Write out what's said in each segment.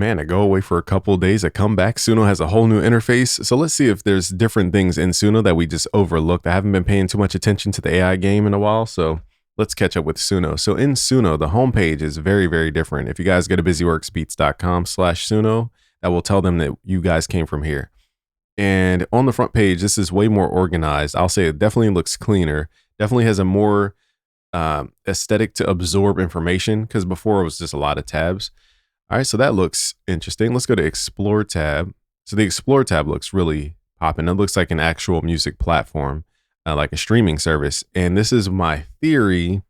Man, I go away for a couple of days. I come back. Suno has a whole new interface. So let's see if there's different things in Suno that we just overlooked. I haven't been paying too much attention to the AI game in a while. So let's catch up with Suno. So in Suno, the homepage is very, very different. If you guys go to busyworksbeats.com/Suno, that will tell them that you guys came from here. And on the front page, this is way more organized. I'll say it definitely looks cleaner. Definitely has a more aesthetic to absorb information, because before it was just a lot of tabs. All right, so that looks interesting. Let's go to Explore tab. So the Explore tab looks really popping. It looks like an actual music platform, like a streaming service. And this is my theory,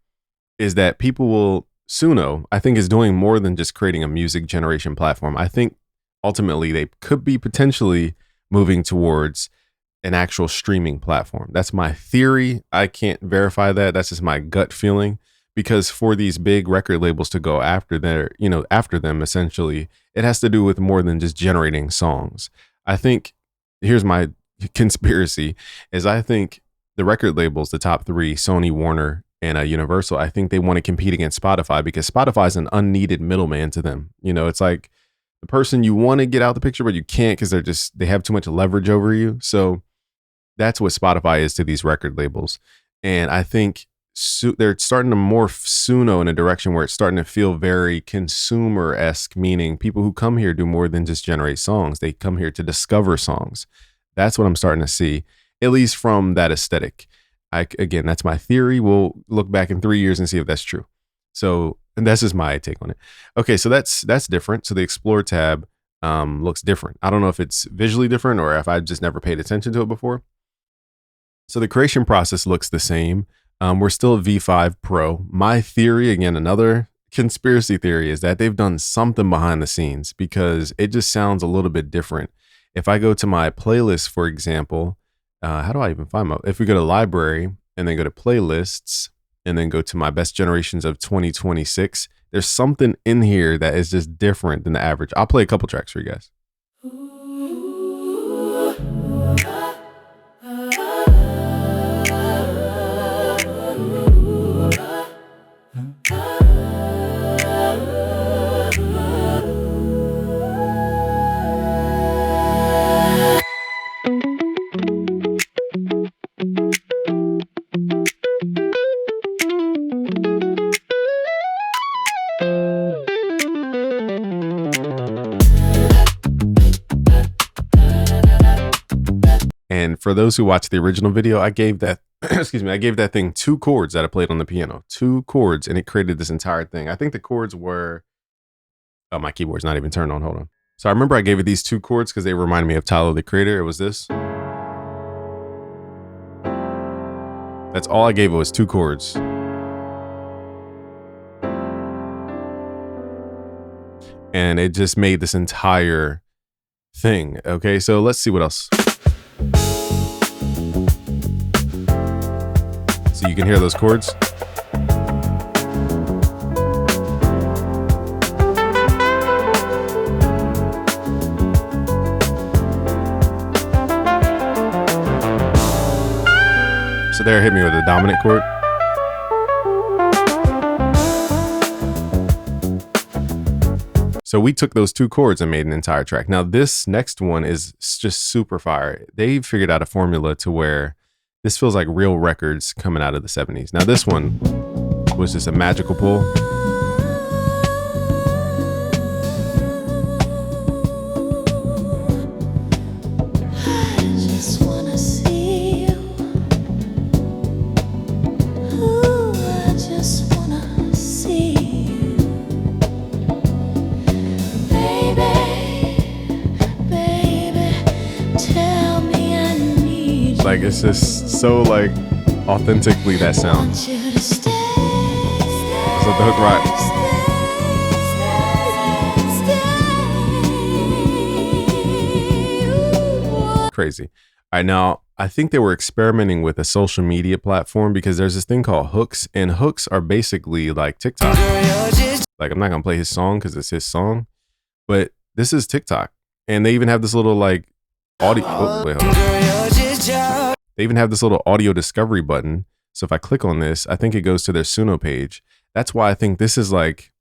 is that Suno, I think, is doing more than just creating a music generation platform. I think ultimately they could be potentially moving towards an actual streaming platform. That's my theory. I can't verify that. That's just my gut feeling. Because for these big record labels to go after them, essentially, it has to do with more than just generating songs. I think, here's my conspiracy, is I think the record labels, the top three, Sony, Warner, and Universal, I think they want to compete against Spotify, because Spotify is an unneeded middleman to them. It's like the person you want to get out the picture, but you can't, because they have too much leverage over you. So that's what Spotify is to these record labels. And I think they're starting to morph Suno in a direction where it's starting to feel very consumer-esque, meaning people who come here do more than just generate songs. They come here to discover songs. That's what I'm starting to see, at least from that aesthetic. Again, that's my theory. We'll look back in 3 years and see if that's true. So, and that's just my take on it. Okay, so that's different. So the Explore tab looks different. I don't know if it's visually different or if I just never paid attention to it before. So the creation process looks the same. We're still at V5 Pro. My theory, again, another conspiracy theory, is that they've done something behind the scenes, because it just sounds a little bit different. If I go to my playlist, for example, how do I even find if we go to library and then go to playlists and then go to my best generations of 2026, there's something in here that is just different than the average. I'll play a couple tracks for you guys. And for those who watched the original video, I gave that, I gave that thing 2 chords that I played on the piano, 2 chords, and it created this entire thing. I think the chords were, oh, my keyboard's not even turned on. Hold on. So I remember I gave it these 2 chords because they reminded me of Tyler, the Creator. It was this. That's all I gave it, was 2 chords. And it just made this entire thing. Okay, so let's see what else. So you can hear those chords. So there, it hit me with a dominant chord. So we took those 2 chords and made an entire track. Now this next one is just super fire. They figured out a formula to where this feels like real records coming out of the 70s. Now this one was just a magical pull. Like, it's just so like authentically that sound. So the hook right. Crazy. All right, now I think they were experimenting with a social media platform, because there's this thing called hooks, and hooks are basically like TikTok. Like, I'm not gonna play his song because it's his song, but this is TikTok, and they even have this little like audio. Oh, wait, hold on. They even have this little audio discovery button. So if I click on this, I think it goes to their Suno page. That's why I think this is like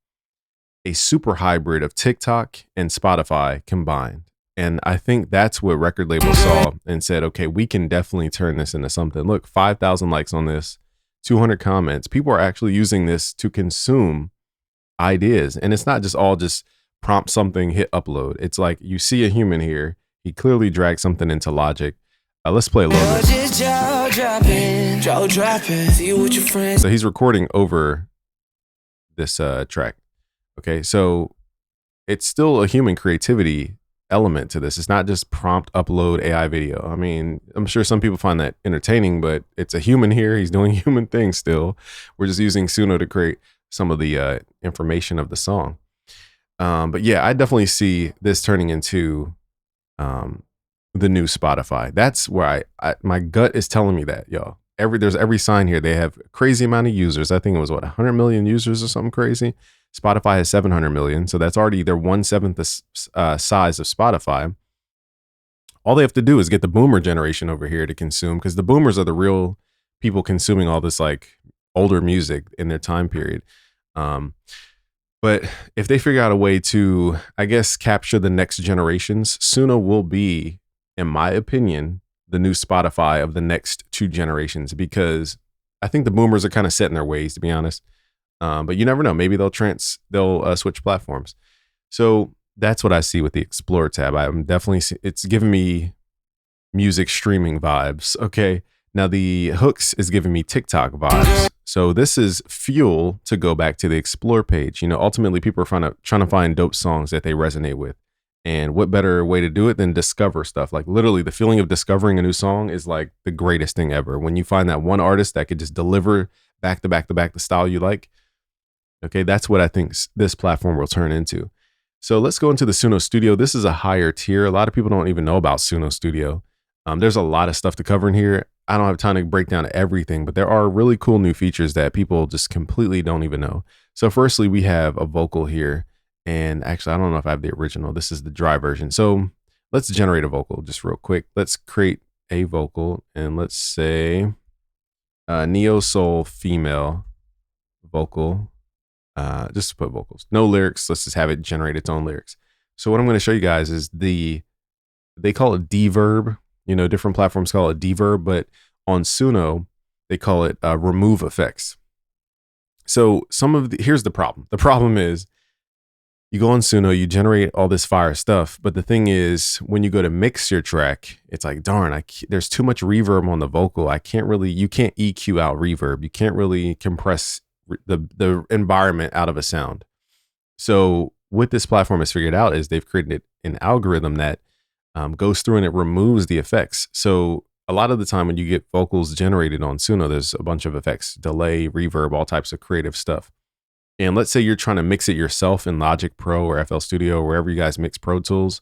a super hybrid of TikTok and Spotify combined. And I think that's what record labels saw and said, okay, we can definitely turn this into something. Look, 5,000 likes on this, 200 comments. People are actually using this to consume ideas. And it's not just all just prompt something, hit upload. It's like you see a human here. He clearly dragged something into Logic. Let's play a little bit. So he's recording over this track. Okay, so it's still a human creativity element to this. It's not just prompt upload AI video. I mean, I'm sure some people find that entertaining, but it's a human here. He's doing human things still. We're just using Suno to create some of the information of the song. But yeah, I definitely see this turning into the new Spotify. That's where I my gut is telling me that, y'all. There's every sign here. They have a crazy amount of users. I think it was 100 million users or something crazy. Spotify has 700 million, so that's already their 1/7 the size of Spotify. All they have to do is get the boomer generation over here to consume, because the boomers are the real people consuming all this like older music in their time period. But if they figure out a way to, I guess, capture the next generations, Suno will be, in my opinion, the new Spotify of the next two generations, because I think the boomers are kind of set in their ways, to be honest. But you never know. Maybe they'll switch platforms. So that's what I see with the Explore tab. I'm definitely, it's giving me music streaming vibes. Okay. Now the hooks is giving me TikTok vibes. So this is fuel to go back to the Explore page. You know, ultimately people are trying to find dope songs that they resonate with. And what better way to do it than discover stuff? Like literally the feeling of discovering a new song is like the greatest thing ever. When you find that one artist that could just deliver back to back to back the style you like. Okay, that's what I think this platform will turn into. So let's go into the Suno Studio. This is a higher tier. A lot of people don't even know about Suno Studio. There's a lot of stuff to cover in here. I don't have time to break down everything, but there are really cool new features that people just completely don't even know. So firstly, we have a vocal here. And actually, I don't know if I have the original. This is the dry version. So let's generate a vocal just real quick. Let's create a vocal and let's say neo soul female vocal. Just to put vocals, no lyrics. Let's just have it generate its own lyrics. So what I'm going to show you guys is they call it deverb. You know, different platforms call it deverb, but on Suno, they call it remove effects. So here's the problem. The problem is you go on Suno, you generate all this fire stuff. But the thing is, when you go to mix your track, it's like, darn, there's too much reverb on the vocal. You can't EQ out reverb. You can't really compress the environment out of a sound. So what this platform has figured out is they've created an algorithm that goes through and it removes the effects. So a lot of the time when you get vocals generated on Suno, there's a bunch of effects, delay, reverb, all types of creative stuff. And let's say you're trying to mix it yourself in Logic Pro or FL Studio, or wherever you guys mix Pro Tools,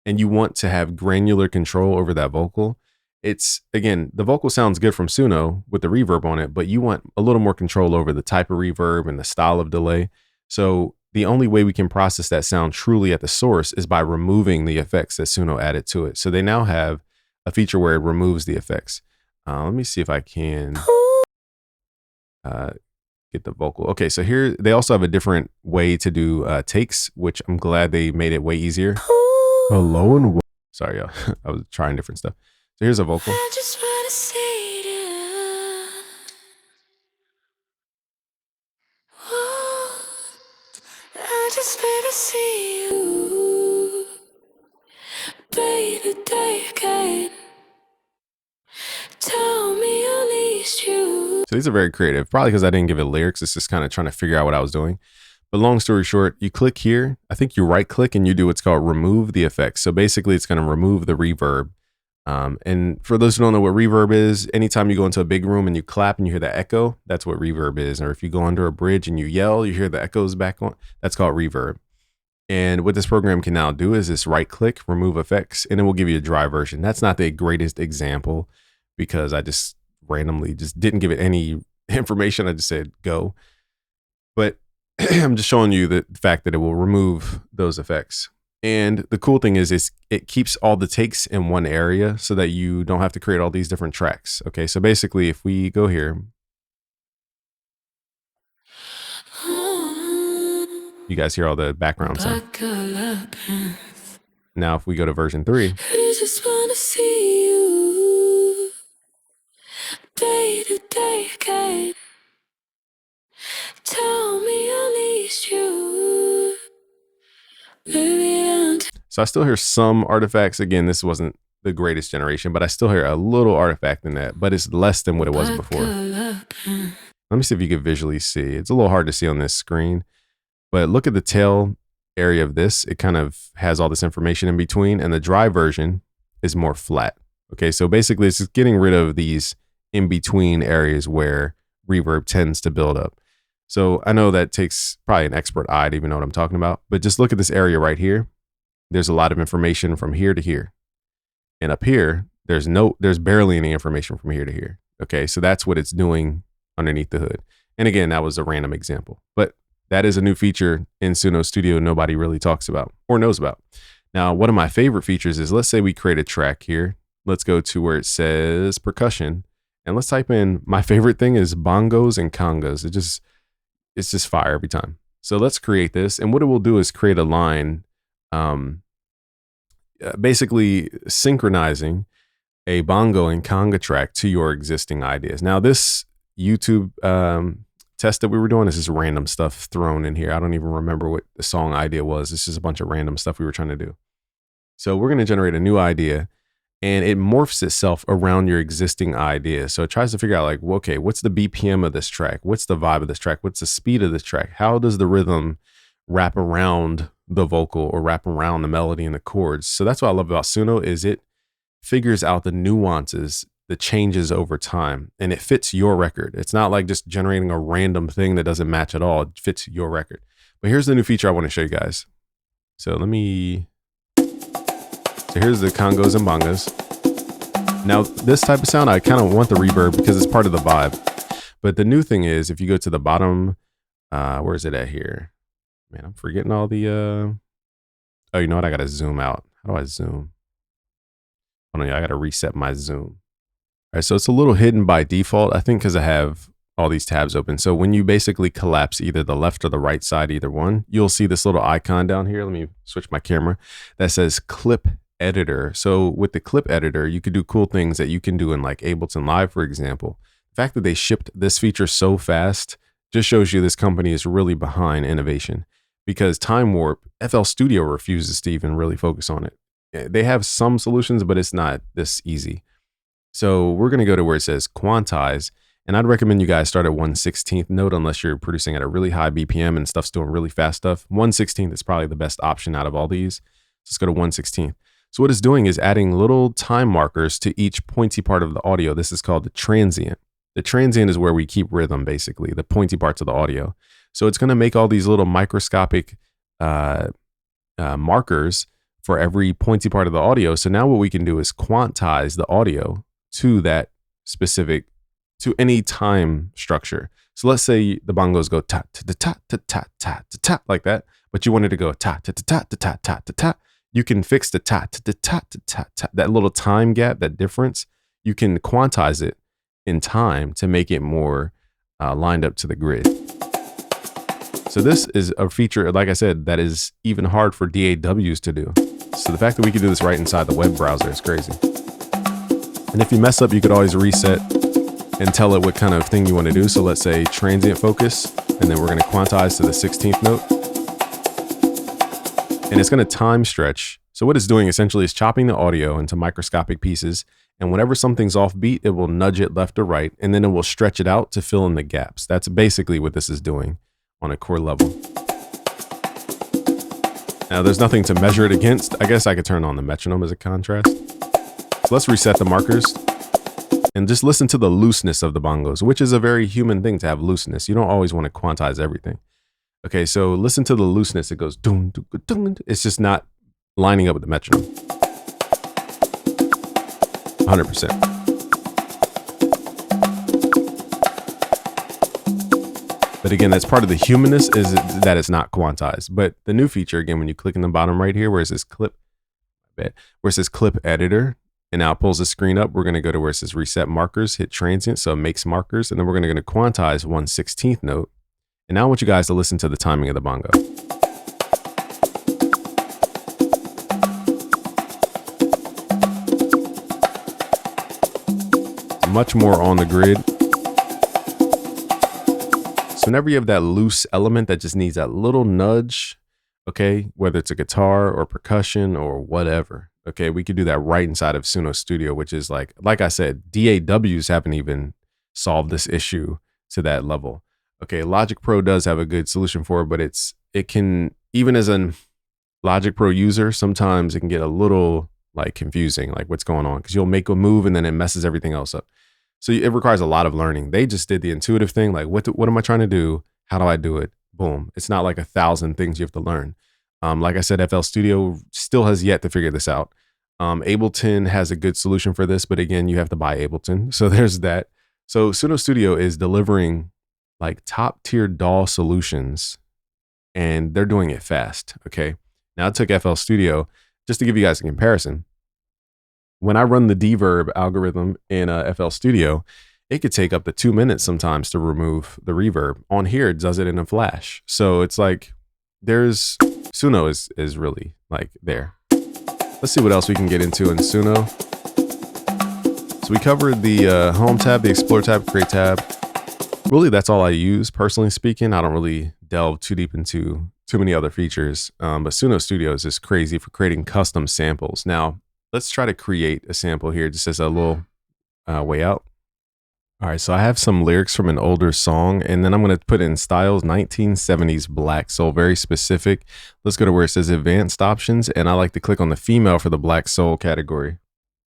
and you want to have granular control over that vocal. It's, again, the vocal sounds good from Suno with the reverb on it, but you want a little more control over the type of reverb and the style of delay. So the only way we can process that sound truly at the source is by removing the effects that Suno added to it. So they now have a feature where it removes the effects. Let me see if I can get the vocal. Okay, so here they also have a different way to do takes, which I'm glad they made it way easier. Hello and sorry, y'all. I was trying different stuff. So here's a vocal. I just wanna say it. I just wanna see you. Day to day again. Tell me at least you. So these are very creative, probably because I didn't give it lyrics. It's just kind of trying to figure out what I was doing. But long story short, you click here. I think you right click and you do what's called remove the effects. So basically it's going to remove the reverb. And for those who don't know what reverb is, anytime you go into a big room and you clap and you hear the echo, that's what reverb is. Or if you go under a bridge and you yell, you hear the echoes back on, that's called reverb. And what this program can now do is this right click, remove effects, and it will give you a dry version. That's not the greatest example because I just randomly just didn't give it any information. I just said go. But I'm just showing you the fact that it will remove those effects. And the cool thing is it keeps all the takes in one area so that you don't have to create all these different tracks. Okay, so basically if we go here. You guys hear all the background sound. Now, if we go to version 3, I just wanna see you day to day again. Tell me at least you. so I still hear some artifacts. Again, this wasn't the greatest generation, but I still hear a little artifact in that, but it's less than what it was before. Let me see if you can visually see. It's a little hard to see on this screen, but look at the tail area of this. It kind of has all this information in between, and the dry version is more flat. Okay, so basically it's just getting rid of these in between areas where reverb tends to build up. So I know that takes probably an expert eye to even know what I'm talking about, but just look at this area right here. There's a lot of information from here to here. And up here, there's barely any information from here to here. Okay, so that's what it's doing underneath the hood. And again, that was a random example, but that is a new feature in Suno Studio nobody really talks about or knows about. Now, one of my favorite features is, let's say we create a track here. Let's go to where it says percussion, and let's type in, my favorite thing is bongos and congas. It's just fire every time. So let's create this, and what it will do is create a line, basically synchronizing a bongo and conga track to your existing ideas. Now, this YouTube test that we were doing, this is random stuff thrown in here. I don't even remember what the song idea was. This is a bunch of random stuff we were trying to do. So we're going to generate a new idea, and it morphs itself around your existing idea. So it tries to figure out, like, well, okay, what's the BPM of this track? What's the vibe of this track? What's the speed of this track? How does the rhythm wrap around the vocal or wrap around the melody and the chords? So that's what I love about Suno, is it figures out the nuances, the changes over time, and it fits your record. It's not like just generating a random thing that doesn't match at all. It fits your record. But here's the new feature I want to show you guys. So here's the congos and bongas. Now, this type of sound, I kind of want the reverb because it's part of the vibe. But the new thing is, if you go to the bottom, where is it at here? Man, I'm forgetting all the, oh, you know what? I got to zoom out. How do I zoom? Oh no, I got to reset my zoom. All right, so it's a little hidden by default, I think, because I have all these tabs open. So when you basically collapse either the left or the right side, either one, you'll see this little icon down here. Let me switch my camera. That says clip editor. So with the clip editor, you could do cool things that you can do in like Ableton Live, for example. The fact that they shipped this feature so fast just shows you this company is really behind innovation, because Time Warp, FL Studio refuses to even really focus on it. They have some solutions, but it's not this easy. So we're going to go to where it says quantize, and I'd recommend you guys start at 1/16th note unless you're producing at a really high BPM and stuff's doing really fast stuff. 1/16th is probably the best option out of all these. So let's go to 1/16th. So what it's doing is adding little time markers to each pointy part of the audio. This is called the transient. The transient is where we keep rhythm, basically, the pointy parts of the audio. So it's going to make all these little microscopic markers for every pointy part of the audio. So now what we can do is quantize the audio to that specific, to any time structure. So let's say the bongos go ta ta ta ta ta ta ta ta like that, but you wanted to go ta ta ta ta ta ta ta ta. You can fix the ta ta ta ta ta ta, that little time gap, that difference. You can quantize it in time to make it more lined up to the grid. So this is a feature, like I said, that is even hard for DAWs to do. So the fact that we can do this right inside the web browser is crazy. And if you mess up, you could always reset and tell it what kind of thing you want to do. So let's say transient focus, and then we're going to quantize to the 16th note. And it's going to time stretch. So what it's doing essentially is chopping the audio into microscopic pieces. And whenever something's off beat, it will nudge it left or right, and then it will stretch it out to fill in the gaps. That's basically what this is doing on a core level. Now there's nothing to measure it against. I guess I could turn on the metronome as a contrast. So let's reset the markers and just listen to the looseness of the bongos, which is a very human thing to have looseness. You don't always want to quantize everything. Okay, so listen to the looseness. It goes doom, doom, doom. It's just not lining up with the metronome. 100%. But again, that's part of the humanness, is that it's not quantized. But the new feature, again, when you click in the bottom right here, where it says clip editor, and now it pulls the screen up, we're going to go to where it says reset markers, hit transient, so it makes markers, and then we're going to quantize 1/16th note. And now I want you guys to listen to the timing of the bongo. much more on the grid. So whenever you have that loose element that just needs that little nudge, okay, whether it's a guitar or percussion or whatever, okay, we could do that right inside of Suno Studio, which is like I said, DAWs haven't even solved this issue to that level. Okay, Logic Pro does have a good solution for it, but it can, even as a Logic Pro user, sometimes it can get a little like confusing, like what's going on, because you'll make a move and then it messes everything else up. So it requires a lot of learning. They just did the intuitive thing, like what am I trying to do? How do I do it? Boom. It's not like 1,000 things you have to learn. Like I said, FL Studio still has yet to figure this out. Ableton has a good solution for this, but again, you have to buy Ableton. So there's that. So Suno Studio is delivering like top tier DAW solutions, and they're doing it fast. Okay. Now I took FL Studio just to give you guys a comparison. When I run the deverb algorithm in FL Studio, it could take up to 2 minutes sometimes to remove the reverb. On here, it does it in a flash. So it's like Suno is really like there. Let's see what else we can get into in Suno. So we covered the Home tab, the Explore tab, Create tab. Really, that's all I use, personally speaking. I don't really delve too deep into too many other features. But Suno Studio is just crazy for creating custom samples. Now, let's try to create a sample here just as a little way out. All right, so I have some lyrics from an older song, and then I'm going to put in styles 1970s black soul, very specific. Let's go to where it says advanced options, and I like to click on the female for the black soul category.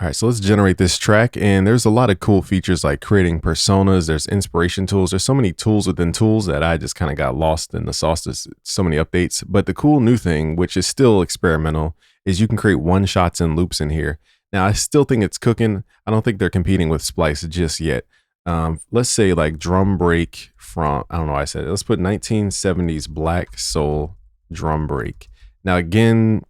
All right, so let's generate this track, and there's a lot of cool features like creating personas. There's inspiration tools. There's so many tools within tools that I just kind of got lost in the sauce. There's so many updates, but the cool new thing, which is still experimental, is you can create one shots and loops in here. Now, I still think it's cooking. I don't think they're competing with Splice just yet. Let's say like drum break from, I don't know why I said it. Let's put 1970s black soul drum break. Now, again,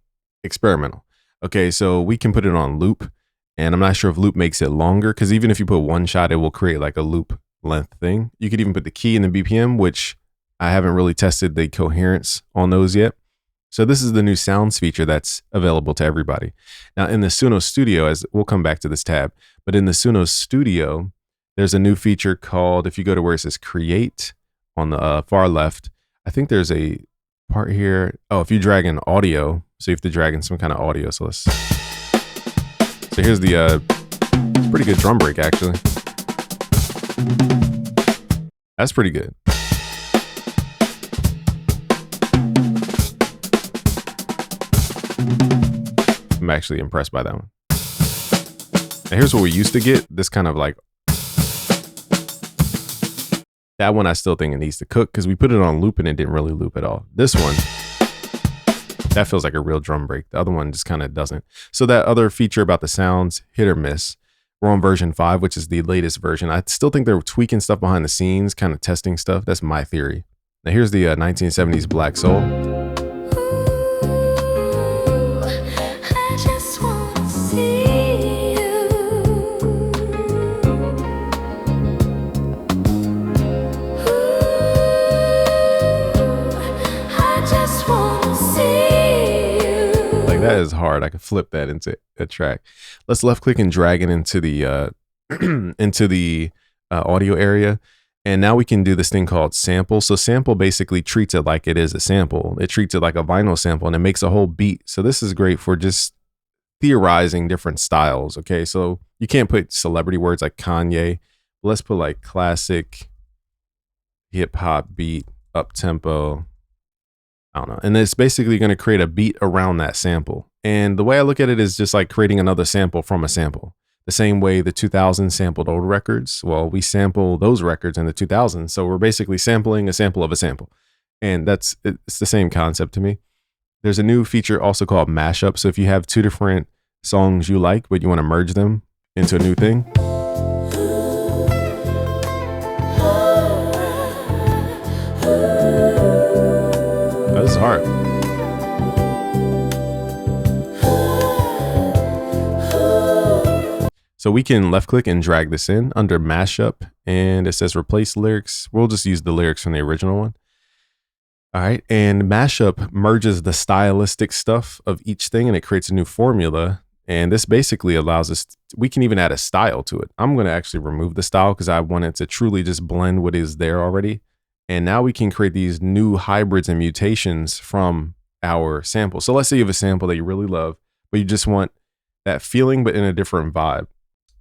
experimental. Okay, so we can put it on loop. And I'm not sure if loop makes it longer, because even if you put one shot, it will create like a loop length thing. You could even put the key in the BPM, which I haven't really tested the coherence on those yet. So this is the new sounds feature that's available to everybody. Now in the Suno Studio, as we'll come back to this tab, but in the Suno Studio, there's a new feature called, if you go to where it says create on the far left, I think there's a part here. Oh, if you drag in audio, so you have to drag in some kind of audio. So here's the pretty good drum break, actually. That's pretty good. I'm actually impressed by that one. And here's what we used to get. This kind of like, that one I still think it needs to cook, because we put it on loop and it didn't really loop at all. This one, that feels like a real drum break. The other one just kind of doesn't. So that other feature about the sounds, hit or miss. We're on version 5, which is the latest version. I still think they're tweaking stuff behind the scenes, kind of testing stuff. That's my theory. Now here's the 1970s Black Soul. That is hard. I could flip that into a track. Let's left click and drag it into the into the audio area. And now we can do this thing called sample. So sample basically treats it like it is a sample. It treats it like a vinyl sample, and it makes a whole beat. So this is great for just theorizing different styles. Okay, so you can't put celebrity words like Kanye. Let's put like classic hip hop beat, up tempo. I don't know. And it's basically going to create a beat around that sample. And the way I look at it is just like creating another sample from a sample. The same way the 2000s sampled old records. Well, we sample those records in the 2000s. So we're basically sampling a sample of a sample. And it's the same concept to me. There's a new feature also called mashup. So if you have two different songs you like, but you want to merge them into a new thing. This is hard. So we can left click and drag this in under mashup, and it says replace lyrics. We'll just use the lyrics from the original one. All right. And mashup merges the stylistic stuff of each thing, and it creates a new formula. And this basically allows us, we can even add a style to it. I'm going to actually remove the style because I want it to truly just blend what is there already. And now we can create these new hybrids and mutations from our sample. So let's say you have a sample that you really love, but you just want that feeling, but in a different vibe.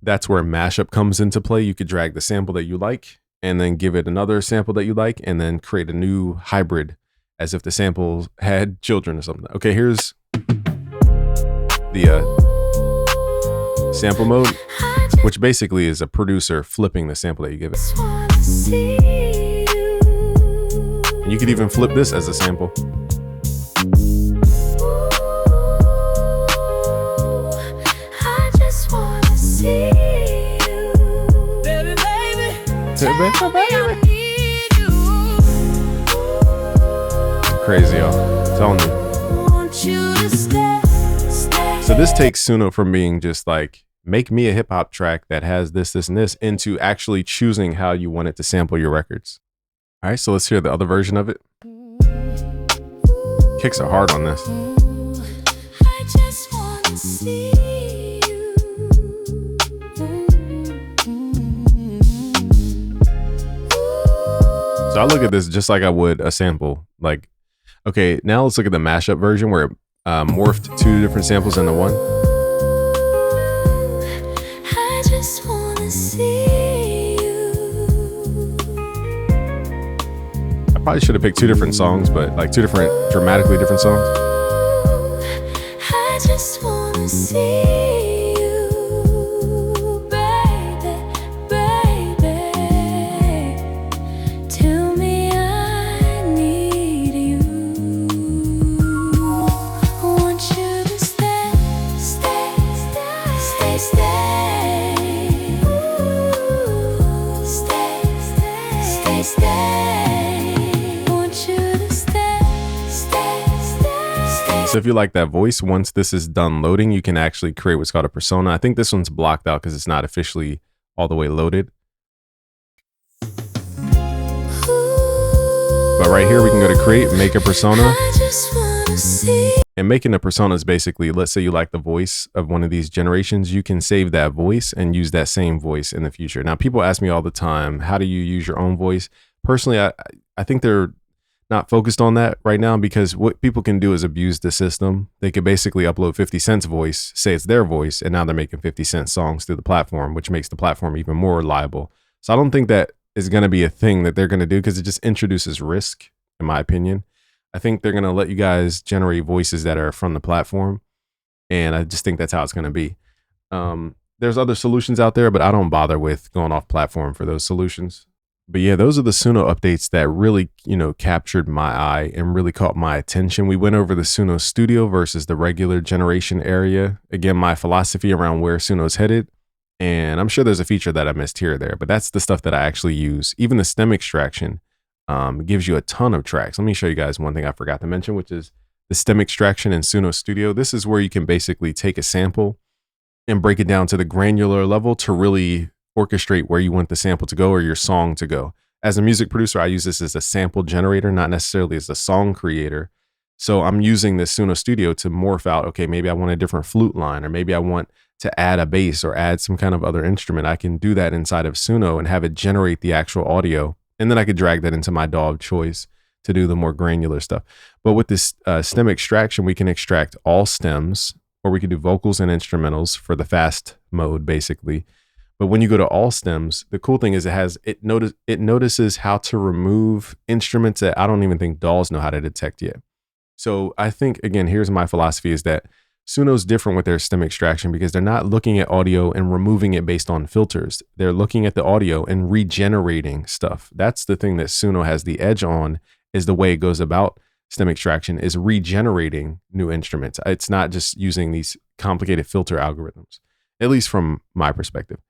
That's where mashup comes into play. You could drag the sample that you like and then give it another sample that you like and then create a new hybrid as if the sample had children or something. Okay, here's the sample mode, which basically is a producer flipping the sample that you give it. And you could even flip this as a sample. Crazy, y'all. I'm telling you. So this takes Suno from being just like, make me a hip hop track that has this, this, and this, into actually choosing how you want it to sample your records. All right, so let's hear the other version of it. Kicks are hard on this. So I look at this just like I would a sample. Like, okay, now let's look at the mashup version where it morphed two different samples into one. I just wanna see you. I probably should have picked two different songs, but like two different, dramatically different songs. I just wanna see. So if you like that voice, once this is done loading, you can actually create what's called a persona. I think this one's blocked out because it's not officially all the way loaded. But right here, we can go to create, make a persona. And making a persona is basically, let's say you like the voice of one of these generations, you can save that voice and use that same voice in the future. Now, people ask me all the time, how do you use your own voice? Personally, I think they're not focused on that right now, because what people can do is abuse the system. They could basically upload 50 Cent's voice, say it's their voice, and now they're making 50 Cent songs through the platform, which makes the platform even more reliable. So I don't think that is going to be a thing that they're going to do, because it just introduces risk, in my opinion. I think they're going to let you guys generate voices that are from the platform, and I just think that's how it's going to be. There's other solutions out there, but I don't bother with going off platform for those solutions. But yeah, those are the Suno updates that really, captured my eye and really caught my attention. We went over the Suno Studio versus the regular generation area. Again, my philosophy around where Suno's headed. And I'm sure there's a feature that I missed here or there, but that's the stuff that I actually use. Even the stem extraction gives you a ton of tracks. Let me show you guys one thing I forgot to mention, which is the stem extraction in Suno Studio. This is where you can basically take a sample and break it down to the granular level to really orchestrate where you want the sample to go or your song to go. As a music producer, I use this as a sample generator, not necessarily as a song creator. So I'm using this Suno Studio to morph out, okay, maybe I want a different flute line, or maybe I want to add a bass or add some kind of other instrument. I can do that inside of Suno and have it generate the actual audio. And then I could drag that into my DAW of choice to do the more granular stuff. But with this stem extraction, we can extract all stems, or we can do vocals and instrumentals for the fast mode, basically. But when you go to all stems, the cool thing is it notices how to remove instruments that I don't even think DAWs know how to detect yet. So I think, again, here's my philosophy, is that Suno's different with their stem extraction because they're not looking at audio and removing it based on filters. They're looking at the audio and regenerating stuff. That's the thing that Suno has the edge on, is the way it goes about stem extraction is regenerating new instruments. It's not just using these complicated filter algorithms, at least from my perspective.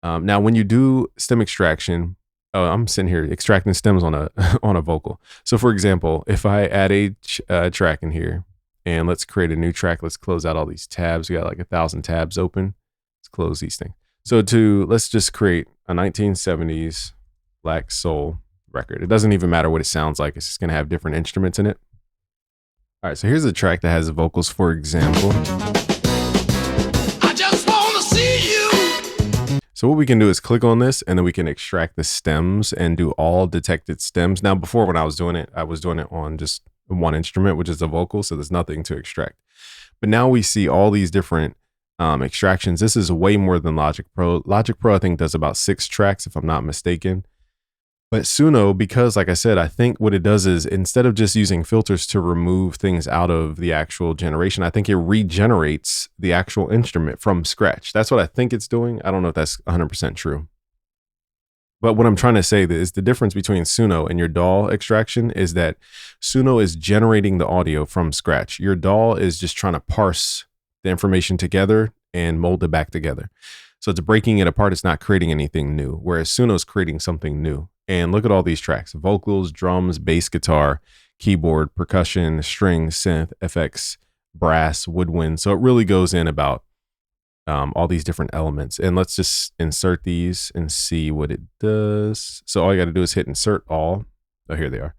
Now, when you do stem extraction, I'm sitting here extracting stems on a on a vocal. So, for example, if I add a track in here, and let's create a new track, let's close out all these tabs. We got like 1,000 tabs open. Let's close these things. So let's just create a 1970s black soul record. It doesn't even matter what it sounds like. It's just going to have different instruments in it. All right, so here's a track that has vocals, for example. So what we can do is click on this and then we can extract the stems and do all detected stems. Now, before when I was doing it on just one instrument, which is the vocal. So there's nothing to extract. But now we see all these different extractions. This is way more than Logic Pro. Logic Pro, I think, does about 6 tracks, if I'm not mistaken. But Suno, because like I said, I think what it does is instead of just using filters to remove things out of the actual generation, I think it regenerates the actual instrument from scratch. That's what I think it's doing. I don't know if that's 100% true. But what I'm trying to say is the difference between Suno and your DAW extraction is that Suno is generating the audio from scratch. Your DAW is just trying to parse the information together and mold it back together. So it's breaking it apart. It's not creating anything new, whereas Suno is creating something new. And look at all these tracks: vocals, drums, bass guitar, keyboard, percussion, strings, synth, FX, brass, woodwind. So it really goes in about all these different elements. And let's just insert these and see what it does. So all you got to do is hit insert all. Oh, here they are.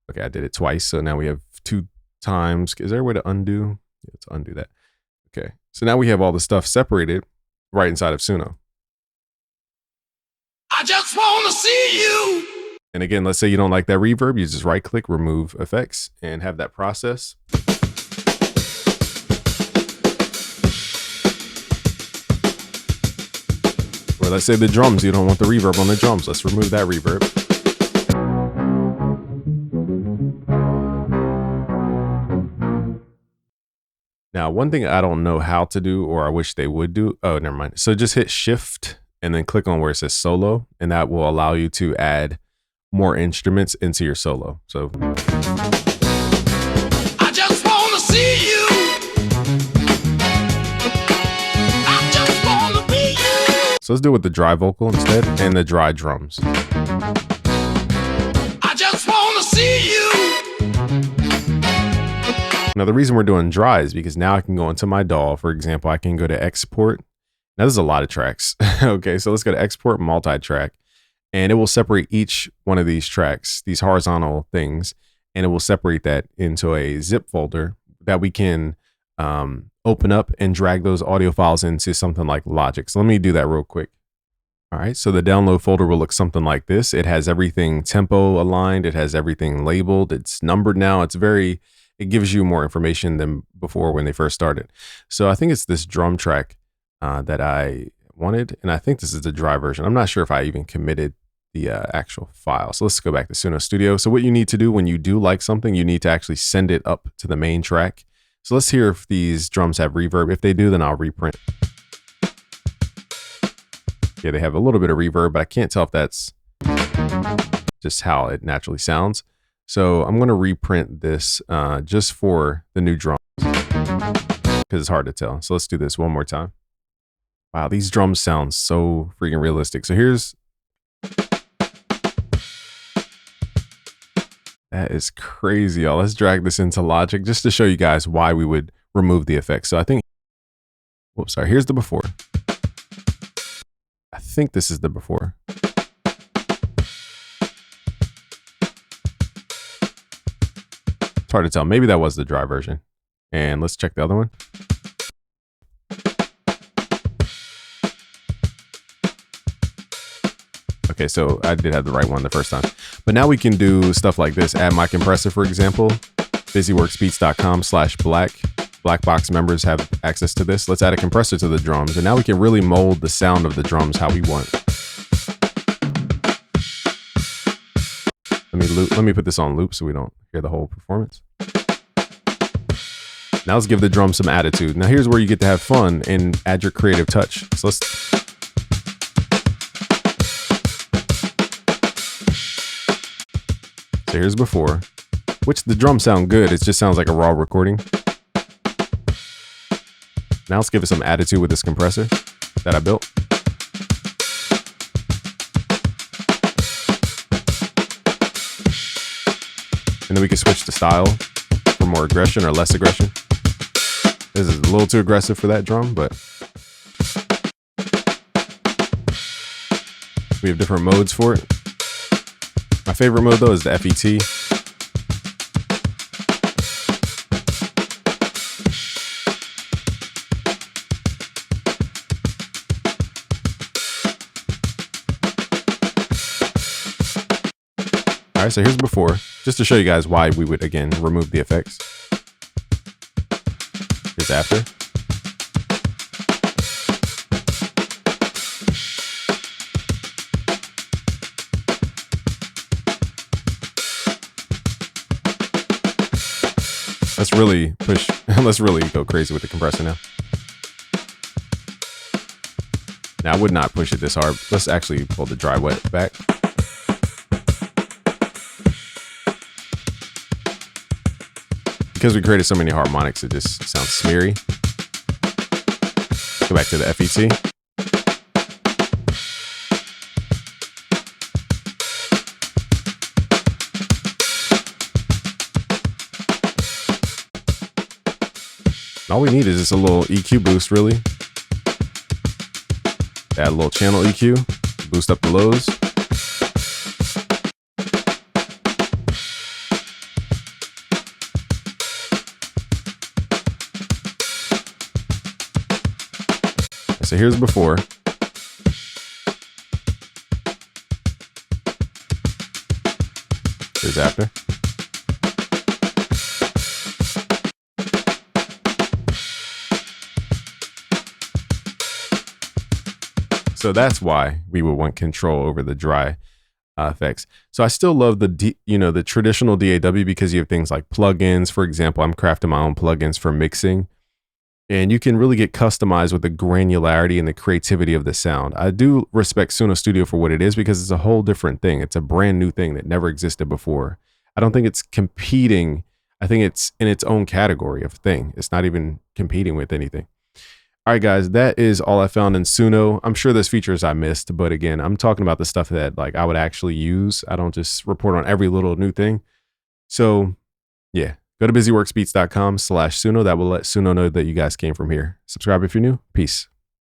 Okay, I did it twice. So now we have 2 times. Is there a way to undo? Yeah, let's undo that. Okay, so now we have all the stuff separated right inside of Suno. I just want to see you. And again, let's say you don't like that reverb. You just right click, remove effects, and have that process. Or let's say the drums, you don't want the reverb on the drums. Let's remove that reverb. Now, one thing I don't know how to do, or I wish they would do. Oh, never mind. So just hit shift and then click on where it says solo, and that will allow you to add more instruments into your solo. So I just want to see you. I just want to be you. So let's do it with the dry vocal instead and the dry drums. I just want to see you. Now, the reason we're doing dry is because now I can go into my DAW. For example, I can go to export. Now, there's a lot of tracks. Okay, so let's go to export multi-track, and it will separate each one of these tracks, these horizontal things, and it will separate that into a zip folder that we can open up and drag those audio files into something like Logic. So let me do that real quick. All right, so the download folder will look something like this. It has everything tempo aligned. It has everything labeled. It's numbered now. It gives you more information than before when they first started. So I think it's this drum track that I wanted, and I think this is the dry version. I'm not sure if I even committed the actual file. So let's go back to Suno Studio. So what you need to do when you do like something, you need to actually send it up to the main track. So let's hear if these drums have reverb. If they do, then I'll reprint. Yeah, they have a little bit of reverb, but I can't tell if that's just how it naturally sounds. So I'm going to reprint this just for the new drums because it's hard to tell. So let's do this one more time. Wow, these drums sound so freaking realistic. So that is crazy, y'all. Let's drag this into Logic just to show you guys why we would remove the effects. So I think, whoops, sorry, here's the before. I think this is the before. It's hard to tell. Maybe that was the dry version. And let's check the other one. Okay, so I did have the right one the first time. But now we can do stuff like this. Add my compressor, for example. busyworksbeats.com/black. Black box members have access to this. Let's add a compressor to the drums. And now we can really mold the sound of the drums how we want. Let me put this on loop so we don't hear the whole performance. Now let's give the drum some attitude. Now here's where you get to have fun and add your creative touch. So here's before, which the drums sound good. It just sounds like a raw recording. Now let's give it some attitude with this compressor that I built. And then we can switch the style for more aggression or less aggression. This is a little too aggressive for that drum, but we have different modes for it. My favorite mode though is the FET. right, so here's before, just to show you guys why we would, again, remove the effects. Here's after. Let's really push, let's really go crazy with the compressor now. Now, I would not push it this hard. Let's actually pull the dry wet back. Because we created so many harmonics, it just sounds smeary. Go back to the FET. All we need is just a little EQ boost, really. Add a little channel EQ, boost up the lows. So here's before. Here's after. So that's why we would want control over the dry effects. So I still love the the traditional DAW because you have things like plugins. For example, I'm crafting my own plugins for mixing, and you can really get customized with the granularity and the creativity of the sound. I do respect Suno Studio for what it is because it's a whole different thing. It's a brand new thing that never existed before. I don't think it's competing. I think it's in its own category of thing. It's not even competing with anything. All right, guys, that is all I found in Suno. I'm sure there's features I missed, but again, I'm talking about the stuff that like I would actually use. I don't just report on every little new thing. So yeah, go to busyworksbeats.com/Suno. That will let Suno know that you guys came from here. Subscribe if you're new. Peace.